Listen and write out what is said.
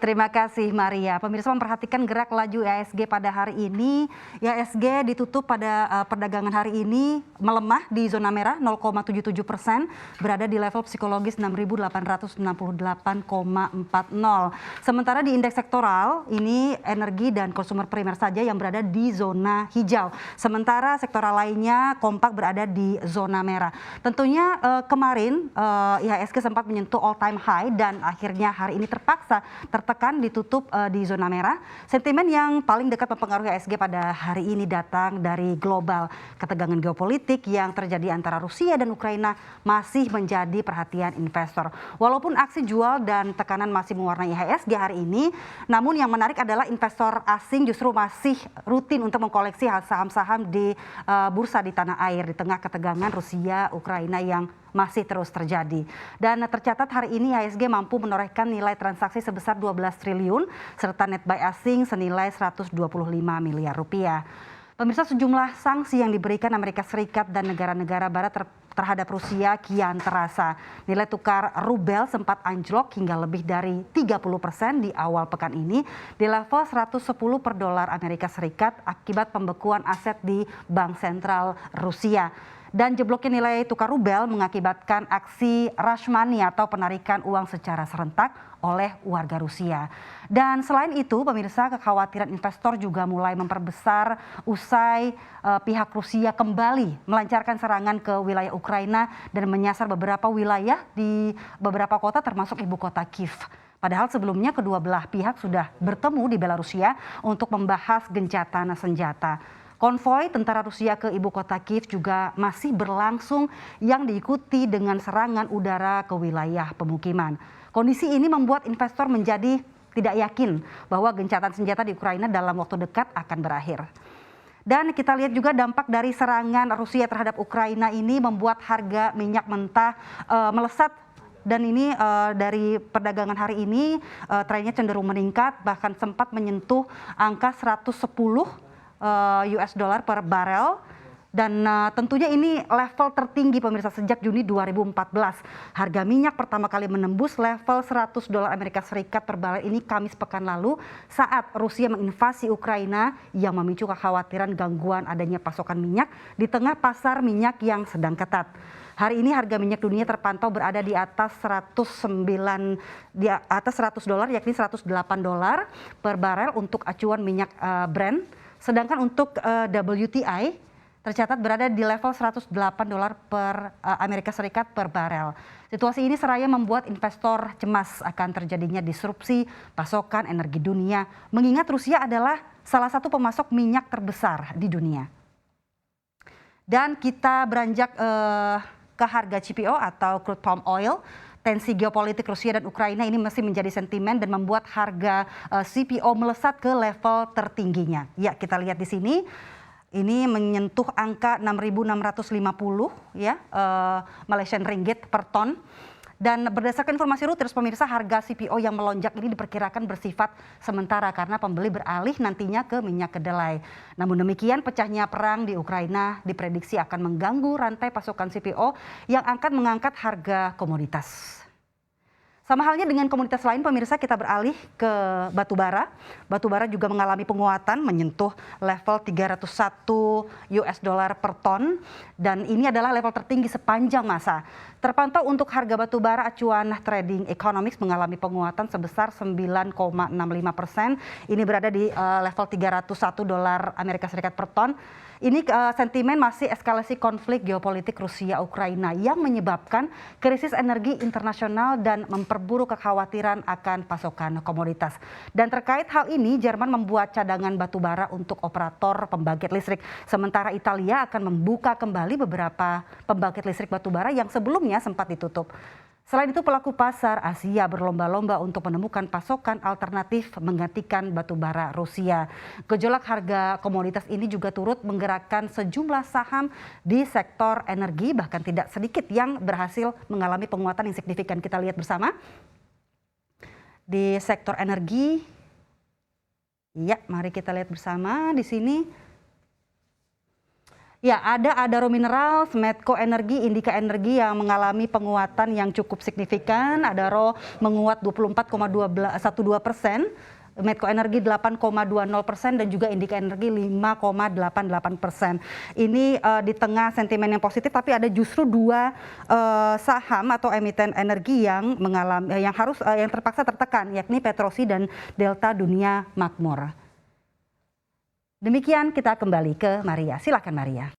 Baik, terima kasih Maria. Pemirsa memperhatikan gerak laju IHSG pada hari ini. IHSG ditutup pada perdagangan hari ini melemah di zona merah 0,77%, berada di level psikologis 6.868,40. Sementara di indeks sektoral, ini energi dan konsumer primer saja yang berada di zona hijau. Sementara sektoral lainnya kompak berada di zona merah. Tentunya kemarin IHSG sempat menyentuh all time high dan akhirnya hari ini terpaksa tertekan ditutup di zona merah. Sentimen yang paling dekat mempengaruhi IHSG pada hari ini datang dari global. Ketegangan geopolitik yang terjadi antara Rusia dan Ukraina masih menjadi perhatian investor. Walaupun aksi jual dan tekanan masih mewarnai IHSG hari ini, namun yang menarik adalah investor asing justru masih rutin untuk mengkoleksi saham-saham di bursa di tanah air di tengah ketegangan Rusia Ukraina yang masih terus terjadi. Dan tercatat hari ini IHSG mampu menorehkan nilai transaksi sebesar 12 triliun serta net buy asing senilai 125 miliar rupiah. Pemirsa, sejumlah sanksi yang diberikan Amerika Serikat dan negara-negara barat terhadap Rusia kian terasa. Nilai tukar rubel sempat anjlok hingga lebih dari 30% di awal pekan ini di level 110 per dolar Amerika Serikat akibat pembekuan aset di Bank Sentral Rusia. Dan jebloknya nilai tukar rubel mengakibatkan aksi rush money atau penarikan uang secara serentak oleh warga Rusia. Dan selain itu, pemirsa, kekhawatiran investor juga mulai memperbesar usai pihak Rusia kembali melancarkan serangan ke wilayah Ukraina dan menyasar beberapa wilayah di beberapa kota termasuk ibu kota Kiev. Padahal sebelumnya kedua belah pihak sudah bertemu di Belarusia untuk membahas gencatan senjata. Konvoi tentara Rusia ke ibu kota Kiev juga masih berlangsung yang diikuti dengan serangan udara ke wilayah pemukiman. Kondisi ini membuat investor menjadi tidak yakin bahwa gencatan senjata di Ukraina dalam waktu dekat akan berakhir. Dan kita lihat juga dampak dari serangan Rusia terhadap Ukraina ini membuat harga minyak mentah melesat. Dan ini dari perdagangan hari ini trennya cenderung meningkat, bahkan sempat menyentuh angka 110 US dollar per barel. Dan tentunya ini level tertinggi pemirsa sejak Juni 2014. Harga minyak pertama kali menembus level 100 dolar Amerika Serikat per barel ini Kamis pekan lalu saat Rusia menginvasi Ukraina yang memicu kekhawatiran gangguan adanya pasokan minyak di tengah pasar minyak yang sedang ketat. Hari ini harga minyak dunia terpantau berada di atas 100 dolar yakni 108 dolar per barel untuk acuan minyak Brent. Sedangkan untuk WTI tercatat berada di level 108 dolar per Amerika Serikat per barel. Situasi ini seraya membuat investor cemas akan terjadinya disrupsi pasokan energi dunia, mengingat Rusia adalah salah satu pemasok minyak terbesar di dunia. Dan kita beranjak ke harga CPO atau crude palm oil. Tensi geopolitik Rusia dan Ukraina ini masih menjadi sentimen dan membuat harga CPO melesat ke level tertingginya. Ya, kita lihat di sini. Ini menyentuh angka 6.650 ya Malaysian ringgit per ton. Dan berdasarkan informasi Reuters, pemirsa, harga CPO yang melonjak ini diperkirakan bersifat sementara karena pembeli beralih nantinya ke minyak kedelai. Namun demikian, pecahnya perang di Ukraina diprediksi akan mengganggu rantai pasokan CPO yang akan mengangkat harga komoditas. Sama halnya dengan komoditas lain, pemirsa, kita beralih ke batu bara. Batu bara juga mengalami penguatan menyentuh level 301 US dollar per ton dan ini adalah level tertinggi sepanjang masa. Terpantau untuk harga batu bara acuan Trading Economics mengalami penguatan sebesar 9,65%. Ini berada di level 301 dolar Amerika Serikat per ton. Ini sentimen masih eskalasi konflik geopolitik Rusia-Ukraina yang menyebabkan krisis energi internasional dan memperburuk kekhawatiran akan pasokan komoditas. Dan terkait hal ini, Jerman membuat cadangan batu bara untuk operator pembangkit listrik. Sementara Italia akan membuka kembali beberapa pembangkit listrik batu bara yang sebelumnya sempat ditutup. Selain itu, pelaku pasar Asia berlomba-lomba untuk menemukan pasokan alternatif menggantikan batu bara Rusia. Gejolak harga komoditas ini juga turut menggerakkan sejumlah saham di sektor energi, bahkan tidak sedikit yang berhasil mengalami penguatan yang signifikan. Kita lihat bersama. Di sektor energi, ya, mari kita lihat bersama di sini. Ya, ada Adaro Minerals, Medco Energi, Indika Energi yang mengalami penguatan yang cukup signifikan. Adaro menguat 24,12%, Medco Energi 8,20% dan juga Indika Energi 5,88%. Ini di tengah sentimen yang positif, tapi ada justru dua saham atau emiten energi yang mengalami yang terpaksa tertekan, yakni Petrosi dan Delta Dunia Makmur. Demikian, kita kembali ke Maria. Silakan Maria.